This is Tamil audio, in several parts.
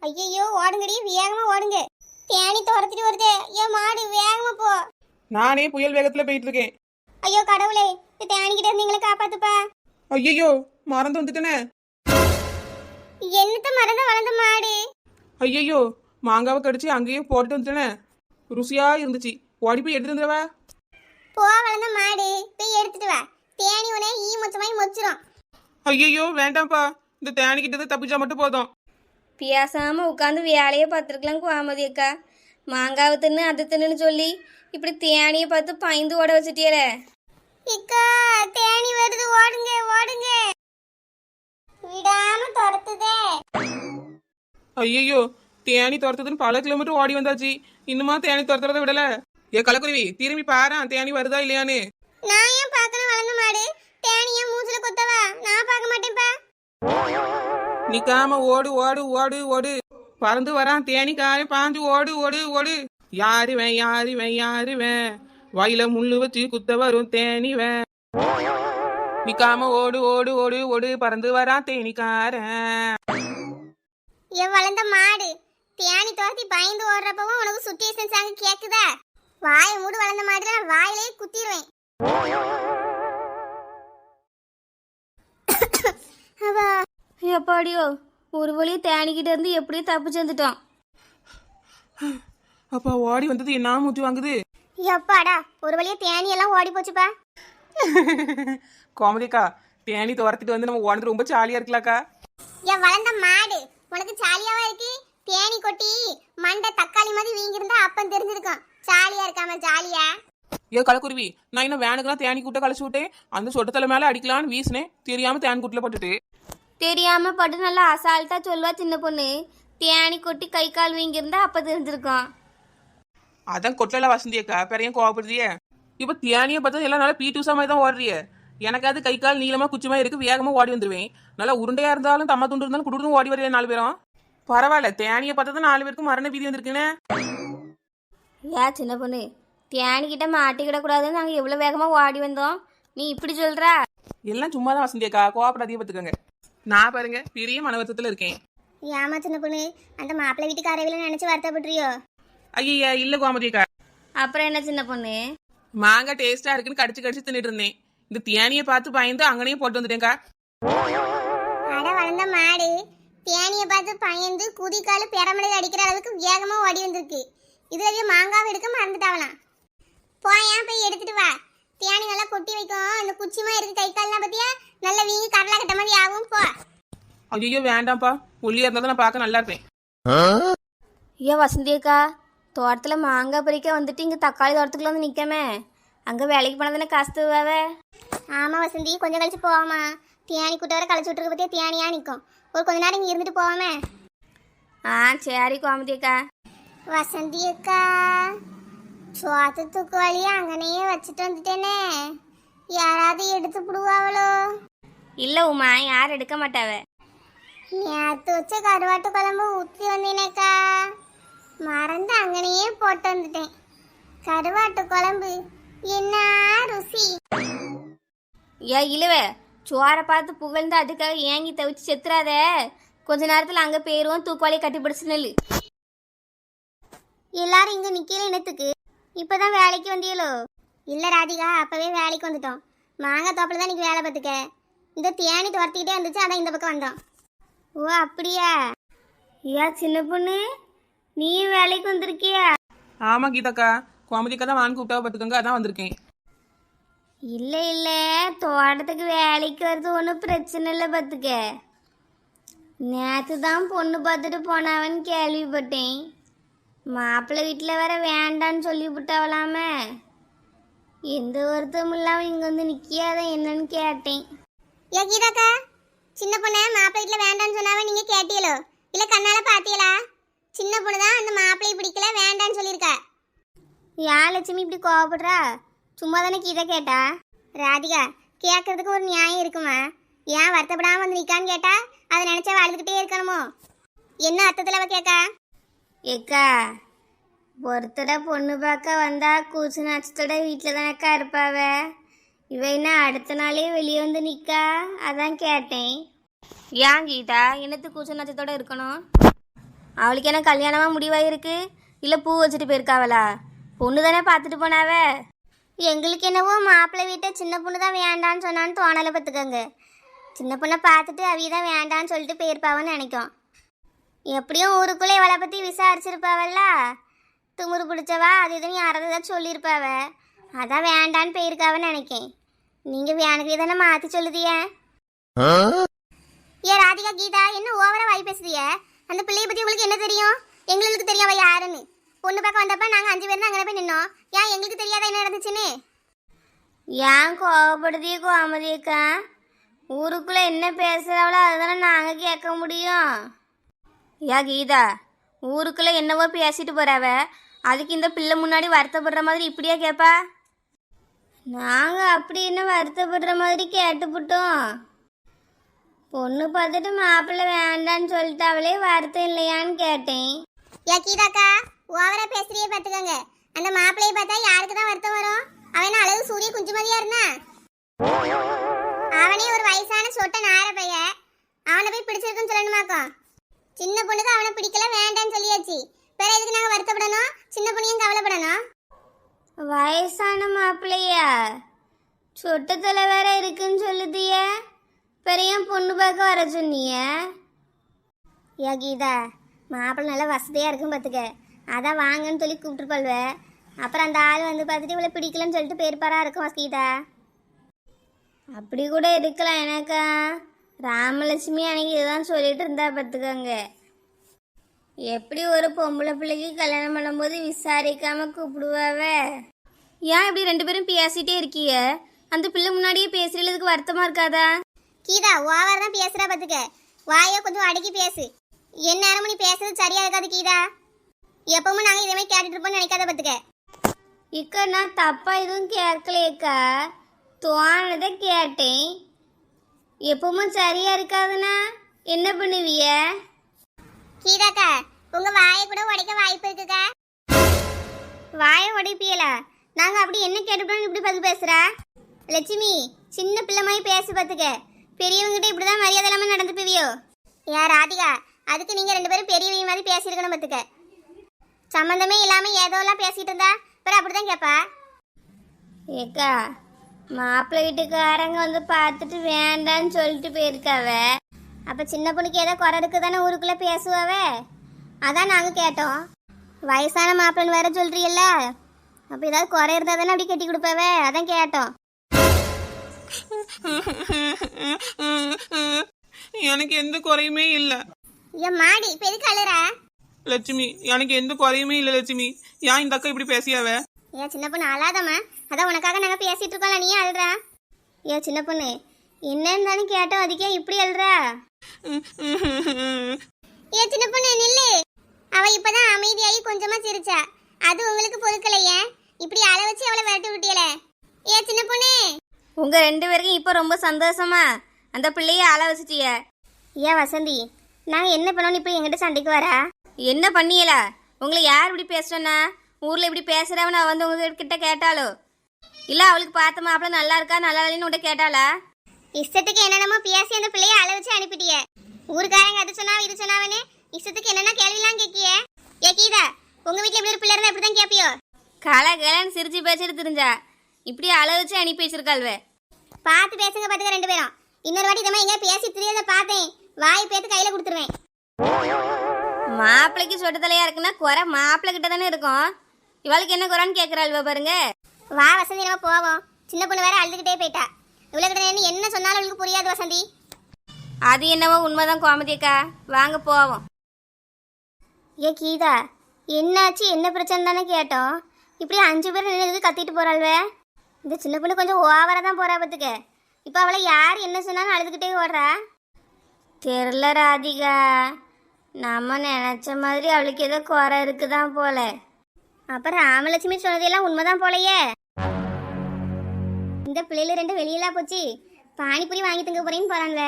ஐயோ ஓடுங்கடி, வேகமா ஓடுங்க. தேனி துரத்திட்டு வருதே. ஏன் மாடு வேகமா போ. நானே புயல் வேகத்துல போயிட்டு இருக்கேன். ஐயோ கடவுளே, இந்த தேனிக்கிட்ட இருந்து எங்களை காப்பாத்துப்பா. ஐயோ மறந்து வந்துட்டேனே. என்னத்த மறந்த வளர்ந்த மாடு. ஐயோ மாங்காவை கடிச்சு அங்கேயே போட்டு வந்துட்டேனே. ருசியா இருந்துச்சு. ஓடி போய் எடுத்துட்டு வந்துடவா? போ வளர்ந்த மாடு, போய் எடுத்துட்டு வா. தேனி உனே ஈ மொச்சமாய் மொச்சிரும். ஐயோ வேண்டாம்ப்பா, இந்த தேனி கிட்ட தப்பிச்சா மட்டும் போதும். பேசாமல் உட்காந்து வேலையை பார்த்துருக்கலாம் கோமதி அக்கா. மாங்காவை தின்னு அதை தின்னுன்னு சொல்லி இப்படி தேனியை பார்த்து பயந்து ஓட வச்சுட்டியலே. இக்கா தேனி வருது, ஓடுங்க ஓடுங்க. விடாம துரத்துதே. ஐயோ தேனி துரத்துதுன்னு பல கிலோமீட்டர் ஓடி வந்தாச்சு. இன்னுமா தேனி துரத்துறத விடல? ஏ கலக்குருவி, திரும்பி பாரு தேனி வருதா இல்லையான்னு. நான் ஏன் பார்க்கணும் வளர்ந்த மாடு? தேனிய மூஞ்சில குத்தவா? நான் பார்க்க மாட்டேன்ப்பா. நிக்காம ஓடு ஓடு ஓடு ஓடு. பறந்து வரான் தேனி காய பாஞ்சு ஓடு ஓடு ஓடு. யாருவேன் யாருவேன் யாருவேன், வாயில முள்ளு வச்சு குத்த வரும் தேனிவேன். நிக்காம ஓடு ஓடு ஓடு ஓடு, பறந்து வரான் தேனிக்காரன். என் வளர்ந்த மாடு, தேனி துரத்தி பயந்து ஓடுறப்பவும் உனக்கு சுட்டியேஷன் சாங் கேக்குதா? வாயை மூடு வளர்ந்த மாதிரி, நான் வாயிலே குத்திடுவேன். எப்பாடியோ ஒரு வழியை தேனிக்கிட்ட இருந்து எப்படியும் தப்பிச்சு வந்துட்டோம். அப்பா ஓடி வந்தது என்ன மூச்சு வாங்குது. எப்பாடா ஒரு வழியா தேனி எல்லாம் ஓடி போச்சுப்பா. கோமதிக்கா, தேனி துரத்திட்டு வந்து நம்ம ஓடுறது ரொம்ப ஜாலியா இருக்கலாக்கா. என் வளர்ந்த மாடு, உனக்கு ஜாலியாவா இருக்கு? தேனி கொட்டி மண்டை தக்காளி மாதிரி வீங்கிருந்தா அப்பன் தெரிஞ்சிருக்கும். ஜாலியா இருக்காம ஜாலியா? ஏ கலக்குருவி, நான் இன்னும் வேனுக்கெல்லாம் தேனி கூட்ட கழிச்சு விட்டேன். அந்த சொட்டத்தலை மேல அடிக்கலான்னு வீசினேன், தெரியாம தேனி கூட்டுல போட்டுட்டு. தெரியாம பட்டு நல்லா அசால்ட்டா சொல்லுவா சின்ன பொண்ணு. தேனி கொட்டி கை கால் வீங்கிருந்தா அப்ப தெரிஞ்சிருக்கோம். அதான் கொட்டல வசந்தியக்கா, பெரிய கோவப்படுறிய. இப்ப தேனியை பார்த்தா எல்லாம் நல்லா பீட்டூசா மாதிரி தான் ஓடுறிய. எனக்காவது கை கால் நீளமா குச்சிமா இருக்கு, வேகமா ஓடி வந்துருவேன். நல்லா உருண்டையா இருந்தாலும் தம்மா துண்டு இருந்தாலும் குடுன்னு ஓடி வரையா 4 பேரும். பரவாயில்ல, தேனியை பார்த்தா 4 பேருக்கும் மரண பீதி வந்திருக்குன்னு. ஏன் சின்ன பொண்ணு, தேனிக்கிட்ட மாட்டிக்கிடக்கூடாதுன்னு நாங்கள் எவ்வளோ வேகமாக ஓடி வந்தோம், நீ இப்படி சொல்கிற? எல்லாம் சும்மா தான் வசந்தியக்கா, கோவப்படாதீங்க பார்த்துக்கோங்க. நான் பாருங்க பெரிய மனவர்த்தத்தில் இருக்கேன். ஏமா சின்ன பொண்ணு, அந்த மாப்பிள்ளை வீட்டுக்கு அரைவில நினைச்சு வருத்தப்பட்டுறியோ? ஐயா இல்ல கோமதியக்கா. அப்புறம் என்ன சின்ன பொண்ணு? மாங்காய் டேஸ்டா இருக்குன்னு கடிச்சு கடிச்சு தின்னுட்டு இருந்தேன். இந்த தேனியை பார்த்து பயந்து அங்கனையும் போட்டு வந்துட்டேங்க்கா. அட வளர்ந்த மாடு, தேனியை பார்த்து பயந்து குதிக்காலு பெரமலை அடிக்கிற அளவுக்கு வேகமா ஓடி வந்திருக்கு. இதுல மாங்காவை எடுக்க மறந்துட்டாவலாம். போயேன் போய் எடுத்துட்டு வா. தேனி நல்லா கொட்டி வைக்கும். இந்த குச்சிமா இருக்கு கை கால்லாம் பத்தியா, நல்லா வீங்கி கடலா கட்ட மாதிரி ஆகும். போ. ஐயோ வேண்டாம்ப்பா, ஒல்லியா இருந்தா நான் பார்க்க நல்லா இருப்பேன். ஏன் வசந்தியக்கா, தோட்டத்தில் மாங்காய் பறிக்க வந்துட்டு இங்கே தக்காளி தோட்டத்துக்குள்ள வந்து நிற்கமே, அங்கே வேலைக்கு போனதானே காசு தருவாவே? ஆமா வசந்தி, கொஞ்சம் கழிச்சு போவாமா. தேனி கூட்ட வர கழிச்சு விட்டுருக்க பத்தியா தேனியா நிற்கும். ஒரு கொஞ்ச நேரம் இங்கே இருந்துட்டு போவாமே. ஆ சரி கோமதியக்கா. வசந்தி அக்கா, சோத்து தூக்குவாளிய அங்கனையே வச்சுட்டு வந்துட்டேனே, யாராவது எடுத்து விடுவாவளோ? இல்லை உமா, யாரும் எடுக்க மாட்டாவ. நேற்று வச்ச கருவாட்டு குழம்பு ஊற்றி வந்தேனேக்கா, மறந்து அங்கனையே போட்டு வந்துட்டேன். கருவாட்டு குழம்பு என்ன ருசி. ஏன் இழுவ, சோரை பார்த்து புகழ்ந்து அதுக்காக ஏங்கி தவிச்சு செத்துறாத. கொஞ்ச நேரத்தில் அங்கே போயிடுவோம், தூக்குவாளியை கட்டி பிடிச்சு நெல்லு. எல்லாரும் இங்க நிக்கல என்னத்துக்கு? இப்பதான் வேலைக்கு வந்தியலோ? இல்ல ராதிகா, அப்பவே வேலைக்கு வந்துட்டோம். மாங்காய் தோப்பில் தான் இன்னைக்கு வேலை பார்த்துக்க. இந்த தேனி துரத்திக்கிட்டே இருந்துச்சு, அதான் இந்த பக்கம் வந்தோம். ஓ அப்படியா? ஏன் சின்ன பொண்ணு, நீ வேலைக்கு வந்திருக்கியா? ஆமா கீதாக்கா, கோமதிக்கா தான் வாங்கி கூப்பிட்டா பார்த்துக்கோங்க, அதான் வந்திருக்கேன். இல்லை இல்லை, தோட்டத்துக்கு வேலைக்கு வர்றது ஒன்றும் பிரச்சனை இல்லை பார்த்துக்க. நேற்று தான் பொண்ணு பார்த்துட்டு போனாவன்னு கேள்விப்பட்டேன். மாப்பிள்ளை வீட்டில் வேற வேண்டான்னு சொல்லி விட்டாவலாமே. எந்த வருத்தமும் இல்லாமல் இங்கே வந்து நிற்கியாத என்னன்னு கேட்டேன். ஏ கீதாக்கா, சின்ன பொண்ணை மாப்பிள்ளை வீட்டில் வேண்டான்னு சொன்னாவே நீங்க கேட்டீங்களோ இல்லை கண்ணால பார்த்தீங்களா? சின்ன பொண்ணு தான் அந்த மாப்பிள்ளையை பிடிக்கல வேண்டான்னு சொல்லியிருக்கா. ஏன் லட்சுமி இப்படி கோவப்படுறா? சும்மா தானே கீதா கேட்டா. ராதிகா, கேட்கறதுக்கு ஒரு நியாயம் இருக்குமா? ஏன் வருத்தப்படாமல் வந்து நிற்கான்னு கேட்டா அதை நினைச்சா வாழ்ந்துக்கிட்டே இருக்கணுமோ? என்ன அர்த்தத்தில் அவ கேட்கா? ஏக்கா, ஒருத்தட பொண்ணு பார்க்க வந்தா கூச்சு நாச்சத்தோட வீட்டில் தானக்கா இருப்பாவ. இவ என்ன அடுத்த நாளே வெளியே வந்து நிற்கா, அதான் கேட்டேன். ஏன் கீதா, என்னத்து கூச்சு நாச்சத்தோட இருக்கணும்? அவளுக்கு என்ன கல்யாணமாக முடிவாயிருக்கு இல்லை பூ வச்சுட்டு போயிருக்காவளா? பொண்ணு தானே பார்த்துட்டு போனாவ. எங்களுக்கு என்னவோ மாப்பிள்ளை வீட்டை சின்ன பொண்ணு தான் வேண்டான்னு சொன்னான்னு தோணலை பார்த்துக்கோங்க. சின்ன பொண்ணை பார்த்துட்டு அவிய தான் வேண்டான்னு சொல்லிட்டு போயிருப்பாவன்னு நினைக்கும். எப்படியும் ஊருக்குள்ளே இவளை பற்றி விசாரிச்சிருப்பாவல்ல, துமுறு பிடிச்சவா அது இதுன்னு யாராவது ஏதாச்சும் சொல்லியிருப்பாவ, அதான் வேண்டான்னு போயிருக்காவன்னு நினைக்கேன். நீங்கள் வேணுக்கு தானே மாற்றி சொல்லுதிய. ஏன் ராதிகா கீதா என்ன ஓவரா வாய் பேசுதிய? அந்த பிள்ளையை பற்றி உங்களுக்கு என்ன தெரியும்? எங்களுக்கு தெரியும் அவ யாருன்னு. பொண்ணு பார்க்க வந்தப்ப நாங்கள் 5 பேர் தான் அங்கே போய் நின்னோம். ஏன் எங்களுக்கு தெரியாத என்ன நடந்துச்சுன்னு? ஏன் கோவப்படுதிய கோமதியக்கா? ஊருக்குள்ளே என்ன பேசுகிறாவளோ அதுதானே நாங்கள் கேட்க முடியும். யா கீதா, ஊருக்குள்ளே என்னவோ பேசிட்டு போறாவ, அதுக்கு இந்த பிள்ளை முன்னாடி வருத்தப்படுற மாதிரி இப்படியா கேட்பா? நாங்கள் அப்படி என்ன வருத்தப்படுற மாதிரி கேட்டுப்புட்டோம். பொண்ணு பார்த்துட்டு மாப்பிள்ளை வேண்டான்னு சொல்லிட்டாவளே, வருத்தம் இல்லையான்னு கேட்டேன். ஏ கீதாக்கா, ஓவரா பேசுறியே பார்த்துக்கோங்க. அந்த மாப்பிள்ளையை பார்த்தா யாருக்கு தான் வருத்தம் வரும்? அவன் அழகு சூரிய குஞ்சுமதியா இருந்தா? அவனே ஒரு வயசான சொட்ட நார பைய, அவனை போய் பிடிச்சிருக்குன்னு சொல்லணுமாக்கோ? சின்ன பொண்ணுக்கு அவனை பிடிக்கல வேண்டான்னு சொல்லியாச்சு. வேற எதுக்கு நாங்கள் வருத்தப்படணும்? சின்ன பொண்ணையும் கவலைப்படணும்? வயசான மாப்பிள்ளையா? சொட்டத்தில் வேற இருக்குன்னு சொல்லுதிய, பெரிய பொண்ணு பார்க்க வர சொன்னிய. யா கீதா, மாப்பிள்ளை நல்லா வசதியாக இருக்கும் பார்த்துக்க, அதான் வாங்கன்னு சொல்லி கூப்பிட்டுருப்பாள்வ. அப்புறம் அந்த ஆள் வந்து பார்த்துட்டு இவளை பிடிக்கலன்னு சொல்லிட்டு பேர்பாராக இருக்கும் கீதா. அப்படி கூட இருக்கலாம் எனக்கா. ராமலட்சுமி அன்னைக்கு இதுதான் சொல்லிட்டு இருந்தா பார்த்துக்கோங்க. எப்படி ஒரு பொம்பளை பிள்ளைக்கு கல்யாணம் பண்ணும்போது விசாரிக்காம கூப்பிடுவாவ? ஏன் இப்படி 2 பேரும் பேசிட்டே இருக்கிய? அந்த பிள்ளை முன்னாடியே பேசுறதுக்கு வருத்தமா இருக்காதா? கீதா ஓவர் தான் பேசுறா பார்த்துக்க. வாயை கொஞ்சம் அடக்கி பேசு. என்ன நேரம் நீ பேசுறது சரியா இருக்காது கீதா. எப்பவும் நாங்கள் இதே மாதிரி கேட்டுட்டு இருப்போம்னு நினைக்காத பார்த்துக்க. இக்கா நான் தப்பா எதுவும் கேட்கலையக்கா, தோணதை கேட்டேன். எப்பவும் சரியா இருக்காதுன்னா என்ன பண்ணுவிய? கீதாக்கா, உங்க வாயை கூட உடைக்க வாய்ப்பு இருக்குக்கா. வாயை உடைப்பியலா? நாங்க அப்படி என்ன கேட்டுட்டோம் இப்படி பதில் பேசுற? லட்சுமி, சின்ன பிள்ளை மாதிரி பேசு பார்த்துக்க. பெரியவங்ககிட்ட இப்படிதான் மரியாதை இல்லாமல் நடந்துப்பிவியோ? யார் ராதிகா, அதுக்கு நீங்க 2 பேரும் பெரியவங்க மாதிரி பேசியிருக்கணும் பார்த்துக்க. சம்மந்தமே இல்லாம ஏதோலாம் பேசிட்டு இருந்தா பிறகு அப்படிதான் கேட்பா. ஏக்கா, மாப்பிள்ளை வீட்டுக்காரங்க வந்து பார்த்துட்டு வேண்டான்னு சொல்லிட்டு போயிருக்காவ. அப்ப சின்ன பொண்ணுக்கு ஏதோ குறை இருக்கு தானே ஊருக்குள்ள பேசுவாவே, அதான் நாங்க கேட்டோம். வயசான மாப்பிள்ளன்னு வேற சொல்றீல்ல, அப்ப ஏதாவது குறை இருந்தா தானே அப்படி கட்டி கொடுப்பாவே, அதான் கேட்டோம். எனக்கு எந்த குறையுமே இல்லை என் மாடி இப்ப எதுக்கு அழுற? லட்சுமி. எனக்கு எந்த குறையுமே இல்லை லட்சுமி. ஏன் இந்த அக்கா இப்படி பேசியாவ? ஏன் சின்ன பொண்ணு அழாதம்மா, அதான் உனக்காக நாங்க பேசிட்டு இருக்கோம்ல, நீ அழுற? ஏன் சின்ன பொண்ணு என்னன்னு தானே கேட்டோம், அதுக்கே இப்படி அழுற? ஏன் சின்ன பொண்ணு நில்லு. அவ இப்பதான் அமைதியாகி கொஞ்சமா சிரிச்சா, அது உங்களுக்கு பொறுக்கலையே, இப்படி அழ வச்சு அவளை விரட்டி விட்டியல. ஏன் சின்ன பொண்ணு, உங்க 2 பேருக்கும் இப்போ ரொம்ப சந்தோஷமா அந்த பிள்ளைய அழ வச்சுட்டிய. ஏன் வசந்தி, நாங்க என்ன பண்ணோம் இப்ப எங்கிட்ட சண்டைக்கு வரா? என்ன பண்ணியலா? உங்களை யார் இப்படி பேசுறா? ஊர்ல இப்படி பேசுறவன் வந்து உங்ககிட்ட கேட்டாலோ இல்ல அவளுக்கு பார்த்த மாப்பிள்ள நல்லா இருக்கா நல்லா இல்லைன்னு உன்கிட்ட கேட்டாளா? இஷ்டத்துக்கு என்னென்னமோ பேசி அந்த பிள்ளைய அழ வச்சு அனுப்பிட்டிய. ஊருக்காரங்க அது சொன்னாவ இது சொன்னாவனே இஷ்டத்துக்கு என்னென்ன கேள்விலாம் கேட்கிய. ஏ கீதா, உங்க வீட்டுல இப்படி ஒரு பிள்ளை இருந்தா இப்படிதான் கேப்பியோ? கலகலன்னு சிரிச்சு பேசிட்டு தெரிஞ்சா இப்படி அழ வச்சு அனுப்பி வச்சிருக்காள்வே. பார்த்து பேசுங்க பார்த்துக்க 2 பேரும். இன்னொரு வாட்டி இதமா எங்க பேசி தெரியாத பார்த்தேன், வாய் பேத்து கையில கொடுத்துருவேன். மாப்பிள்ளைக்கு சொட்ட தலையா இருக்குன்னா குறை மாப்பிள்ளை கிட்ட தானே இருக்கும். இவளுக்கு என்ன குறைன்னு கேட்கறாள் பாருங்க. வா வசந்தி, நம்ம போவோம். சின்ன பொண்ணு வேற அழுதுகிட்டே போயிட்டா. இவ்வளவு என்ன சொன்னாலும் அவளுக்கு புரியாது வசந்தி. அது என்னவோ உண்மைதான் கோமதியக்கா, வாங்க போவோம். ஏ கீதா, என்னாச்சு என்ன பிரச்சனை தானே கேட்டோம், இப்படி 5 பேர் நின்று கத்திட்டு போறாள்வே. இந்த சின்ன பொண்ணு கொஞ்சம் ஓவரா தான் போறா பார்த்துக்க. இப்போ அவளை யார் என்ன சொன்னாலும் அழுதுகிட்டே ஓடுறா. தெரில ராதிகா, நம்ம நினைச்ச மாதிரி அவளுக்கு ஏதோ குறை இருக்குதான் போல. அப்புறம் ராமலட்சுமி சொன்னதெல்லாம் உண்மைதான் போலையே. இந்த பிள்ளைல 2 வெளியெல்லாம் போச்சு, பானிபூரி வாங்கி தங்க போறேன்னு போறான்ல,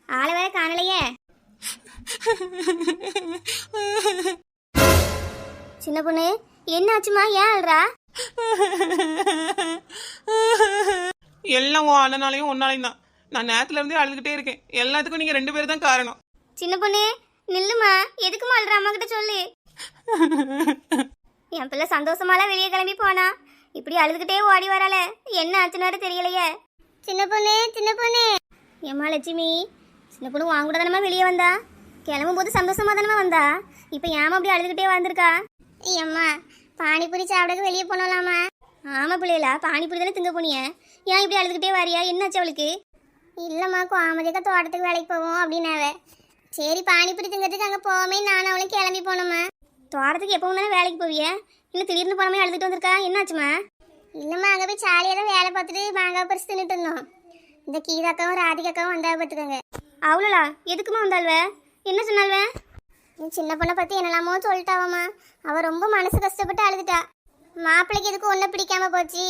ஆளை வேற காணலையே. சின்ன பொண்ணு என்னாச்சுமா, ஏன் அழுறா? எல்லாம் உன் அண்ணனாலையும் ஒன்னாலையும் தான். நான் நேரத்துல இருந்தே அழுதுகிட்டே இருக்கேன். எல்லாத்துக்கும் நீங்க 2 பேரும் தான் காரணம். சின்ன பொண்ணு நில்லுமா, எதுக்குமா அழுற? அம்மா கிட்ட சொல்லு. என் பிள்ளை சந்தோஷமாலாம் வெளியே கிளம்பி போனா, இப்படி அழுதுகிட்டே ஓடி வரால, என்ன ஆச்சுனாரு தெரியலையே. சின்ன பொண்ணு ஏம்மா லட்சுமி, சின்ன பொண்ணு வாங்க கூட தானமா வெளியே வந்தா, கிளம்பும் போது சந்தோஷமா தானமா வந்தா, இப்போ ஏமா அப்படி அழுதுகிட்டே வந்திருக்கா? அம்மா பானிபூரி சாப்பிடக்கு வெளியே போனோம்லாமா. ஆமா பிள்ளைகளா, பானிபூரி தானே திங்க போனிய, ஏன் இப்படி அழுதுகிட்டே வாரியா? என்னாச்சு அவளுக்கு? இல்லம்மா கோமதிக்கா தோட்டத்துக்கு வேலைக்கு போவோம் அப்படின்னாவ. சரி பானிபூரி திங்கிறதுக்கு அங்கே போவோமே நானும் அவளும் கிளம்பி போனோம்மா. தோட்டத்துக்கு எப்பவும் தானே வேலைக்கு போவிய, இன்னும் திடீர்னு போனமே அழுதுட்டு வந்திருக்கா, என்னாச்சுமா? இல்லைம்மா அங்கே போய் சாலியாக தான் வேலை பார்த்துட்டு மாங்காய் பறிச்சு தின்னுட்டு இருந்தோம். இந்த கீதாக்காவும் ராதிகாக்காவும் வந்தா பார்த்துக்கோங்க. அவ்வளோலா? எதுக்குமா வந்தாள்வ? என்ன சொன்னாள்வ? என் சின்ன பொண்ணை பற்றி என்னெல்லாமோ சொல்லிட்டாவம்மா. அவள் ரொம்ப மனசு கஷ்டப்பட்டு அழுதுட்டா. மாப்பிள்ளைக்கு எதுக்கு ஒன்றை பிடிக்காம போச்சு,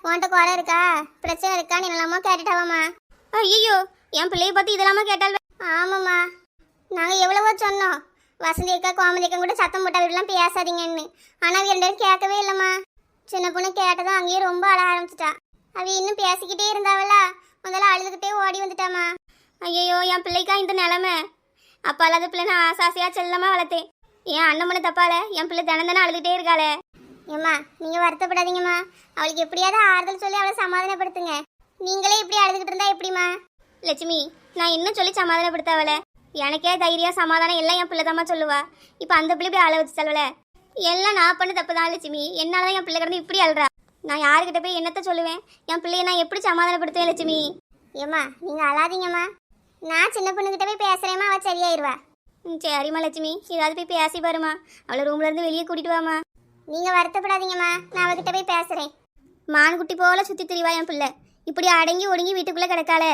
உன்கிட்ட குறை இருக்கா பிரச்சனை இருக்கான்னு என்னெல்லாமோ கேட்டுட்டாவம்மா. ஐயோ, என் பிள்ளைய பார்த்து இதெல்லாமா கேட்டாள்வ? ஆமாம்மா, நாங்கள் எவ்வளவோ சொன்னோம் வசந்தி அக்கா கோமதி அக்கா கூட சத்தம் போட்டா வீடெல்லாம் பேசாதீங்கன்னு. ஆனால் அவ 2 பேரும் கேட்கவே இல்லைம்மா. சின்ன பொண்ணு கேட்டதும் அங்கேயே ரொம்ப அழ ஆரம்பிச்சிட்டா. அவ இன்னும் பேசிக்கிட்டே இருந்தாவளா, முதல்ல அழுதுகிட்டே ஓடி வந்துட்டாமா. ஐயோ, என் பிள்ளைக்கா இந்த நிலமை. அப்பா இல்லாத பிள்ளை நான் ஆசாசியாக செல்லமாக வளர்த்தேன். என் அண்ணன் பண்ண தப்பால என் பிள்ளை தினம் தானே அழுதுகிட்டே இருக்காளே. ஏம்மா நீங்கள் வருத்தப்படாதீங்கம்மா. அவளுக்கு எப்படியாவது ஆறுதல் சொல்லி அவளை சமாதானப்படுத்துங்க. நீங்களே இப்படி அழுதுகிட்டு இருந்தா எப்படிம்மா? லட்சுமி, நான் என்ன சொல்லி சமாதானப்படுத்தாவல? எனக்கே தைரியம் சமாதானம் எல்லாம் என் பிள்ளை தாம்மா சொல்லுவா. இப்போ அந்த பிள்ளை போய் அழ வச்சு செல்வல, எல்லாம் நான் பண்ண தப்பு தான் லட்சுமி. என்னால் தான் என் பிள்ளை கிடந்து இப்படி அழுறா. நான் யாருக்கிட்ட போய் என்னத்த சொல்லுவேன்? என் பிள்ளைய நான் எப்படி சமாதானப்படுத்துவேன் லட்சுமி? ஏம்மா நீங்கள் அழாதீங்கம்மா. நான் சின்ன பொண்ணுக்கிட்ட போய் பேசுகிறேம்மா, அவள் சரியாயிருவா. சரிம்மா லட்சுமி, ஏதாவது போய் பேசி பாருமா. அவளை ரூம்ல இருந்து வெளியே கூட்டிட்டு வாமா. நீங்கள் வருத்தப்படாதீங்கம்மா, நான் அவகிட்ட போய் பேசுகிறேன். மான்குட்டி போல சுற்றி திரிவா என் பிள்ளை. இப்படி அடங்கி ஒடுங்கி வீட்டுக்குள்ளே கிடக்காள.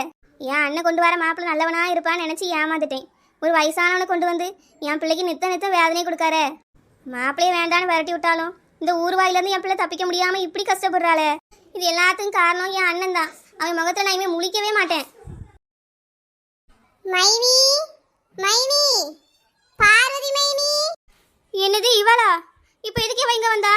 என் அண்ணன் கொண்டு வர மாப்பிள்ளை நல்லவனா இருப்பான்னு நினச்சி ஏமாந்துட்டேன். ஒரு வயசானவனை கொண்டு வந்து என் பிள்ளைக்கு நித்த வேதனை கொடுக்காரு. மாப்பிள்ளையே வேண்டான்னு விரட்டி விட்டாலும் இந்த ஊர் வாயிலேருந்து என் பிள்ளை தப்பிக்க முடியாமல் இப்படி கஷ்டப்படுறாளே. இது எல்லாத்துக்கும் காரணம் என் அண்ணன் தான். அவன் முகத்தில் நான் இனிமே முழிக்கவே மாட்டேன். மைனி மைனி பார்வதி மைனி. என்னது இவளா? இப்போ எதுக்கு இவ இங்கே வந்தா?